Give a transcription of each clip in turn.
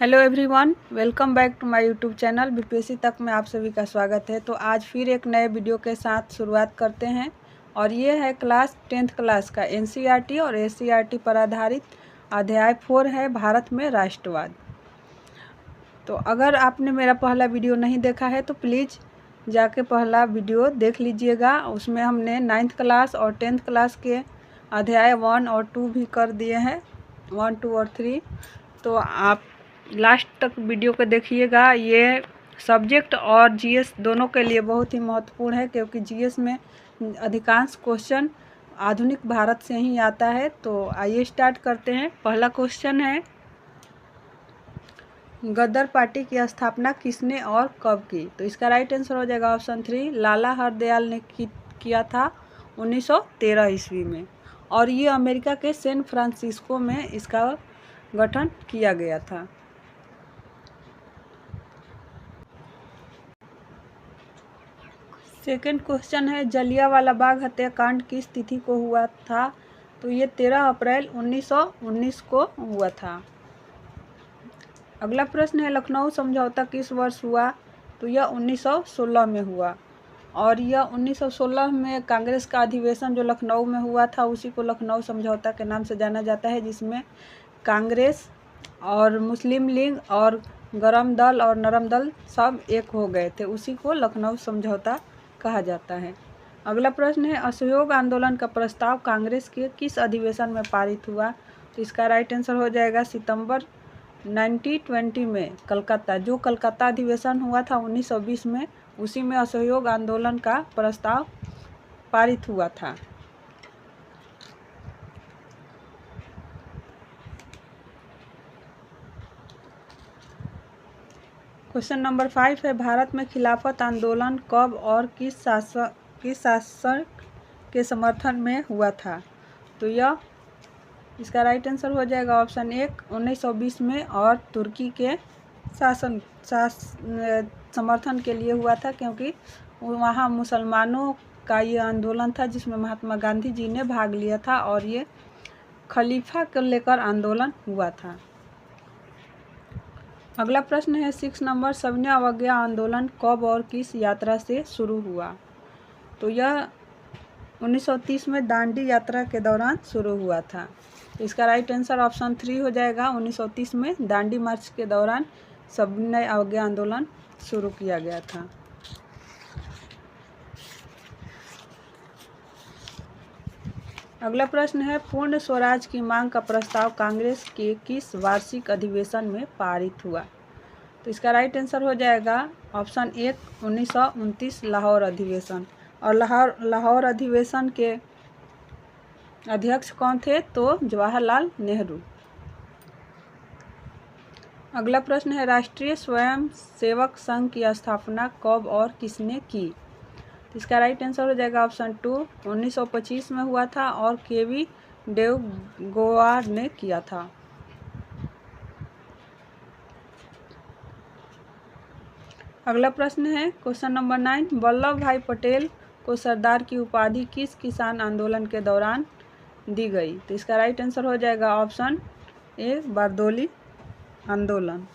Hello everyone, welcome back to my YouTube channel BPSC तक में आप सभी का स्वागत है। तो आज फिर एक नए वीडियो के साथ शुरुआत करते हैं और ये है क्लास 10th क्लास का एनसीईआरटी और एससीईआरटी पर आधारित अध्याय 4 है भारत में राष्ट्रवाद। तो अगर आपने मेरा पहला वीडियो नहीं देखा है तो प्लीज़ जाके पहला वीडियो देख लीजिएगा। उसमें हमने 9th क्लास और 10th क्लास के अध्याय 1 और 2 भी कर दिए हैं, 1, 2 और 3। तो आप लास्ट तक वीडियो को देखिएगा। ये सब्जेक्ट और जीएस दोनों के लिए बहुत ही महत्वपूर्ण है, क्योंकि जीएस में अधिकांश क्वेश्चन आधुनिक भारत से ही आता है। तो आइए स्टार्ट करते हैं। पहला क्वेश्चन है, गदर पार्टी की स्थापना किसने और कब की? तो इसका राइट आंसर हो जाएगा ऑप्शन 3, लाला हरदयाल ने किया था 1913 ईस्वी में, और ये अमेरिका के सैन फ्रांसिस्को में इसका गठन किया गया था। सेकेंड क्वेश्चन है, जलियांवाला बाग हत्याकांड किस तिथि को हुआ था? तो ये 13 अप्रैल 1919 को हुआ था। अगला प्रश्न है, लखनऊ समझौता किस वर्ष हुआ? तो यह 1916 में हुआ, और यह 1916 में कांग्रेस का अधिवेशन जो लखनऊ में हुआ था उसी को लखनऊ समझौता के नाम से जाना जाता है, जिसमें कांग्रेस और मुस्लिम लीग और गरम दल और नरम दल सब एक हो गए थे। उसी को लखनऊ समझौता कहा जाता है। अगला प्रश्न है, असहयोग आंदोलन का प्रस्ताव कांग्रेस के किस अधिवेशन में पारित हुआ? तो इसका राइट आंसर हो जाएगा सितंबर 1920 में कलकत्ता, जो कलकत्ता अधिवेशन हुआ था 1920 में, उसी में असहयोग आंदोलन का प्रस्ताव पारित हुआ था। क्वेश्चन नंबर 5 है, भारत में खिलाफत आंदोलन कब और किस शासक के समर्थन में हुआ था? तो यह इसका राइट आंसर हो जाएगा ऑप्शन 1, 1920 में, और तुर्की के समर्थन के लिए हुआ था, क्योंकि वहाँ मुसलमानों का ये आंदोलन था जिसमें महात्मा गांधी जी ने भाग लिया था, और ये खलीफा को लेकर आंदोलन हुआ था। अगला प्रश्न है 6 नंबर, सविनय अवज्ञा आंदोलन कब और किस यात्रा से शुरू हुआ? तो यह 1930 में दांडी यात्रा के दौरान शुरू हुआ था। तो इसका राइट आंसर ऑप्शन 3 हो जाएगा। 1930 में दांडी मार्च के दौरान सविनय अवज्ञा आंदोलन शुरू किया गया था। अगला प्रश्न है, पूर्ण स्वराज की मांग का प्रस्ताव कांग्रेस के किस वार्षिक अधिवेशन में पारित हुआ? तो इसका राइट आंसर हो जाएगा ऑप्शन 1, 1929 लाहौर अधिवेशन, और लाहौर अधिवेशन के अध्यक्ष कौन थे? तो जवाहरलाल नेहरू। अगला प्रश्न है, राष्ट्रीय स्वयं सेवक संघ की स्थापना कब और किसने की? तो इसका राइट आंसर हो जाएगा ऑप्शन 2, 1925 में हुआ था, और केवी देवेगौड़ा ने किया था। अगला प्रश्न है क्वेश्चन नंबर 9, वल्लभ भाई पटेल को सरदार की उपाधि किस किसान आंदोलन के दौरान दी गई? तो इसका राइट आंसर हो जाएगा ऑप्शन ए, बारदोली आंदोलन।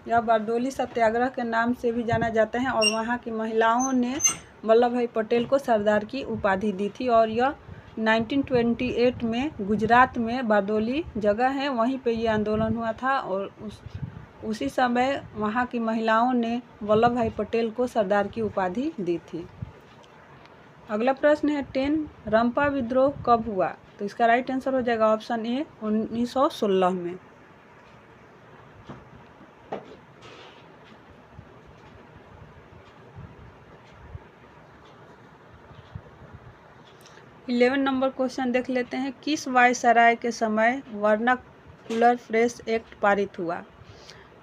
यह बारदोली सत्याग्रह के नाम से भी जाना जाता है, और वहाँ की महिलाओं ने वल्लभ भाई पटेल को सरदार की उपाधि दी थी, और यह 1928 में गुजरात में बारदोली जगह है, वहीं पे ये आंदोलन हुआ था, और उसी समय वहाँ की महिलाओं ने वल्लभ भाई पटेल को सरदार की उपाधि दी थी। अगला प्रश्न है 10, रंपा विद्रोह कब हुआ? तो इसका राइट आंसर हो जाएगा ऑप्शन ए, 1916 में। इलेवन नंबर क्वेश्चन देख लेते हैं, किस वायसराय के समय वर्नाकुलर प्रेस एक्ट पारित हुआ?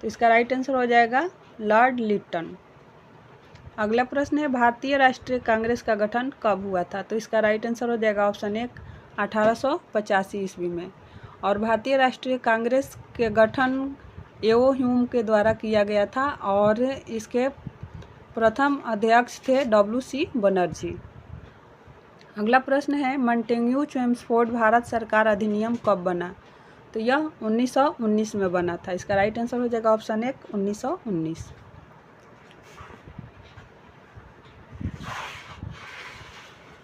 तो इसका राइट आंसर हो जाएगा लॉर्ड लिटन। अगला प्रश्न है, भारतीय राष्ट्रीय कांग्रेस का गठन कब हुआ था? तो इसका राइट आंसर हो जाएगा ऑप्शन 1, 1885 ईस्वी में, और भारतीय राष्ट्रीय कांग्रेस के गठन एओ ह्यूम के द्वारा किया गया था, और इसके प्रथम अध्यक्ष थे WC बनर्जी। अगला प्रश्न है, मॉन्टेग्यू चेम्सफोर्ड भारत सरकार अधिनियम कब बना? तो यह 1919 में बना था। इसका राइट आंसर हो जाएगा ऑप्शन 1 1919।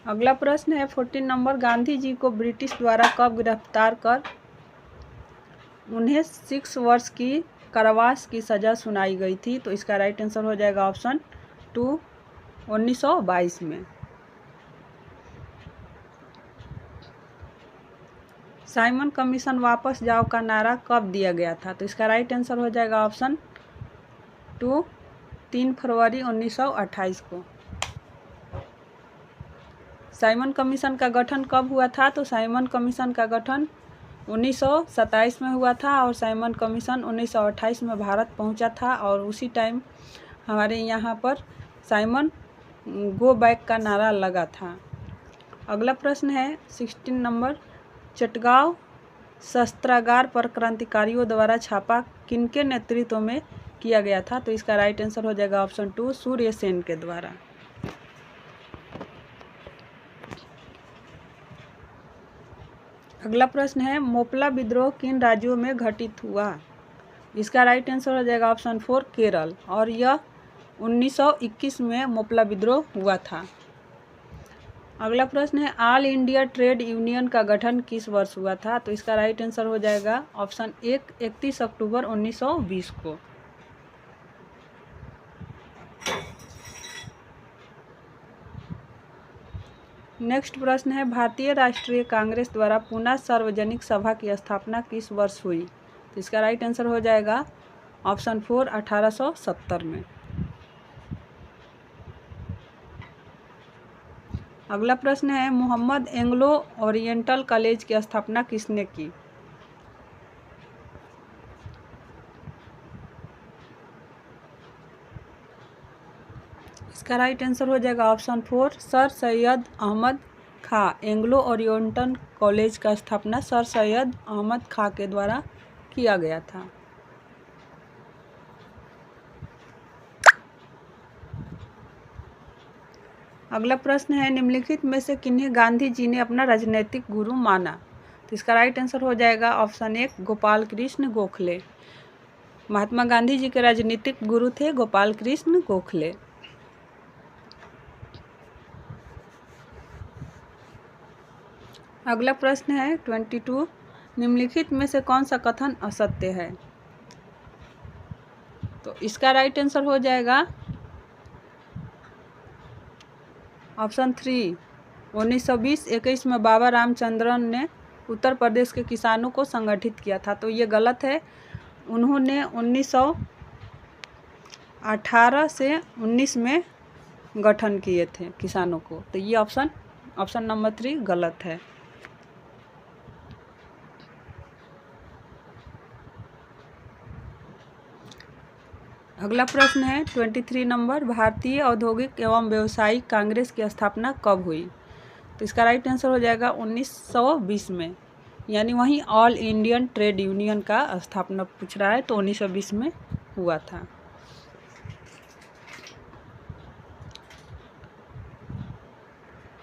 अगला प्रश्न है 14 नंबर, गांधी जी को ब्रिटिश द्वारा कब गिरफ्तार कर उन्हें 6 वर्ष की कारावास की सजा सुनाई गई थी? तो इसका राइट आंसर हो जाएगा ऑप्शन 2 1922 में। साइमन कमीशन वापस जाओ का नारा कब दिया गया था? तो इसका राइट आंसर हो जाएगा ऑप्शन 2 3 फरवरी 1928 को। साइमन कमीशन का गठन कब हुआ था? तो साइमन कमीशन का गठन 1927 में हुआ था और साइमन कमीशन 1928 में भारत पहुंचा था और उसी टाइम हमारे यहाँ पर साइमन गो बैक का नारा लगा था। अगला प्रश्न है 16 नंबर, चटगांव शस्त्रागार पर क्रांतिकारियों द्वारा छापा किनके नेतृत्व में किया गया था? तो इसका राइट आंसर हो जाएगा ऑप्शन 2 सूर्य सेन के द्वारा। अगला प्रश्न है मोपला विद्रोह किन राज्यों में घटित हुआ? इसका राइट आंसर हो जाएगा ऑप्शन 4 केरल, और यह 1921 में मोपला विद्रोह हुआ था। अगला प्रश्न है ऑल इंडिया ट्रेड यूनियन का गठन किस वर्ष हुआ था? तो इसका राइट आंसर हो जाएगा ऑप्शन 1 31 अक्टूबर 1920 को। नेक्स्ट प्रश्न है भारतीय राष्ट्रीय कांग्रेस द्वारा पुनः सार्वजनिक सभा की स्थापना किस वर्ष हुई? तो इसका राइट आंसर हो जाएगा ऑप्शन 4 1870 में। अगला प्रश्न है मोहम्मद एंग्लो ओरिएंटल कॉलेज की स्थापना किसने की? इसका राइट आंसर हो जाएगा ऑप्शन 4 सर सैयद अहमद खां। एंग्लो ओरिएंटल कॉलेज का स्थापना सर सैयद अहमद खां के द्वारा किया गया था। अगला प्रश्न है निम्नलिखित में से किन्हें गांधी जी ने अपना राजनीतिक गुरु माना? तो इसका राइट आंसर हो जाएगा ऑप्शन 1 गोपाल कृष्ण गोखले। महात्मा गांधी जी के राजनीतिक गुरु थे गोपाल कृष्ण गोखले। अगला प्रश्न है 22 निम्नलिखित में से कौन सा कथन असत्य है? तो इसका राइट आंसर हो जाएगा ऑप्शन 3 1920-21 में बाबा रामचंद्रन ने उत्तर प्रदेश के किसानों को संगठित किया था। तो ये गलत है। उन्होंने 1918 से 19 में गठन किए थे किसानों को। तो ये ऑप्शन नंबर 3 गलत है। अगला प्रश्न है 23 नंबर भारतीय औद्योगिक एवं व्यावसायिक कांग्रेस की स्थापना कब हुई? तो इसका राइट आंसर हो जाएगा 1920 में, यानी वहीं ऑल इंडियन ट्रेड यूनियन का स्थापना पूछ रहा है तो 1920 में हुआ था।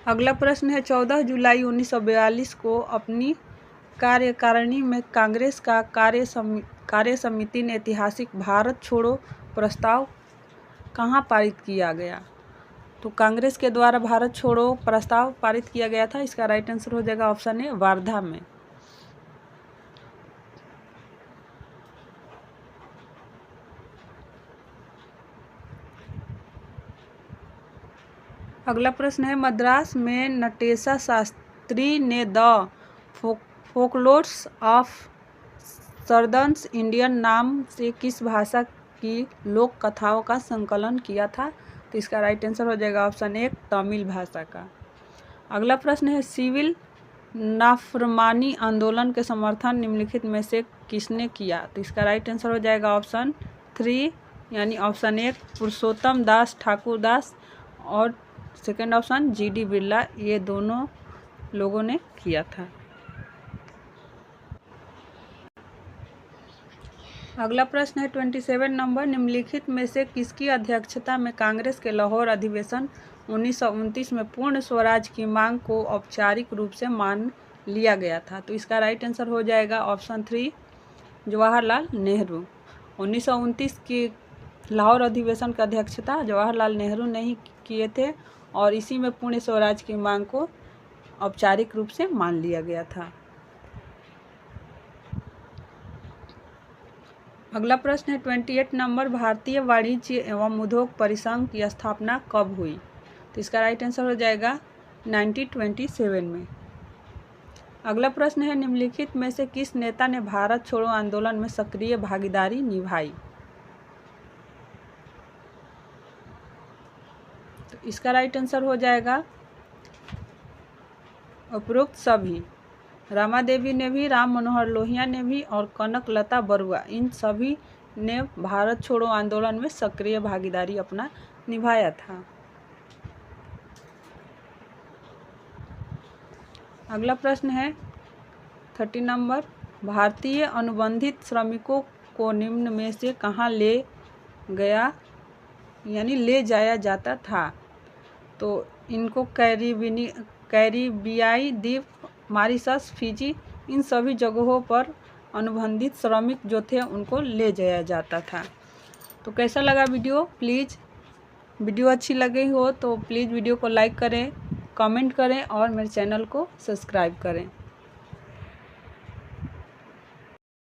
अगला प्रश्न है 14 जुलाई 1942 को अपनी कार्यकारिणी में कांग्रेस का कार्य समिति ने ऐतिहासिक भारत छोड़ो प्रस्ताव कहाँ पारित किया गया? तो कांग्रेस के द्वारा भारत छोड़ो प्रस्ताव पारित किया गया था। इसका राइट आंसर हो जाएगा ऑप्शन ए वार्धा में। अगला प्रश्न है मद्रास में नटेशा शास्त्री ने the folklores of southern Indian नाम से किस भाषा की लोक कथाओं का संकलन किया था? तो इसका राइट आंसर हो जाएगा ऑप्शन 1 तमिल भाषा का। अगला प्रश्न है सिविल नाफरमानी आंदोलन के समर्थन निम्नलिखित में से किसने किया? तो इसका राइट आंसर हो जाएगा ऑप्शन 3 यानी ऑप्शन 1 पुरुषोत्तम दास ठाकुर दास और सेकंड ऑप्शन GD बिरला, ये दोनों लोगों ने किया था। अगला प्रश्न है 27 नंबर निम्नलिखित में से किसकी अध्यक्षता में कांग्रेस के लाहौर अधिवेशन 1929 में पूर्ण स्वराज की मांग को औपचारिक रूप से मान लिया गया था? तो इसका राइट आंसर हो जाएगा ऑप्शन 3 जवाहरलाल नेहरू। 1929 की लाहौर अधिवेशन की अध्यक्षता जवाहरलाल नेहरू ने ही किए थे और इसी में पूर्ण स्वराज की मांग को औपचारिक रूप से मान लिया गया था। अगला प्रश्न है 28 नंबर, भारतीय वाणिज्य एवं उद्योग परिसंघ की स्थापना कब हुई? तो इसका राइट आंसर हो जाएगा 1927 में। अगला प्रश्न है निम्नलिखित में से किस नेता ने भारत छोड़ो आंदोलन में सक्रिय भागीदारी निभाई? तो इसका राइट आंसर हो जाएगा उपरोक्त सभी। रमा देवी ने भी, राम मनोहर लोहिया ने भी और कनक लता बरुआ, इन सभी ने भारत छोड़ो आंदोलन में सक्रिय भागीदारी अपना निभाया था। अगला प्रश्न है 30 नंबर, भारतीय अनुबंधित श्रमिकों को निम्न में से कहाँ ले गया यानी ले जाया जाता था? तो इनको कैरिबियाई द्वीप, मॉरिशस, फिजी, इन सभी जगहों पर अनुबंधित श्रमिक जो थे उनको ले जाया जाता था। तो कैसा लगा वीडियो? प्लीज़ वीडियो अच्छी लगी हो तो प्लीज़ वीडियो को लाइक करें, कमेंट करें और मेरे चैनल को सब्सक्राइब करें।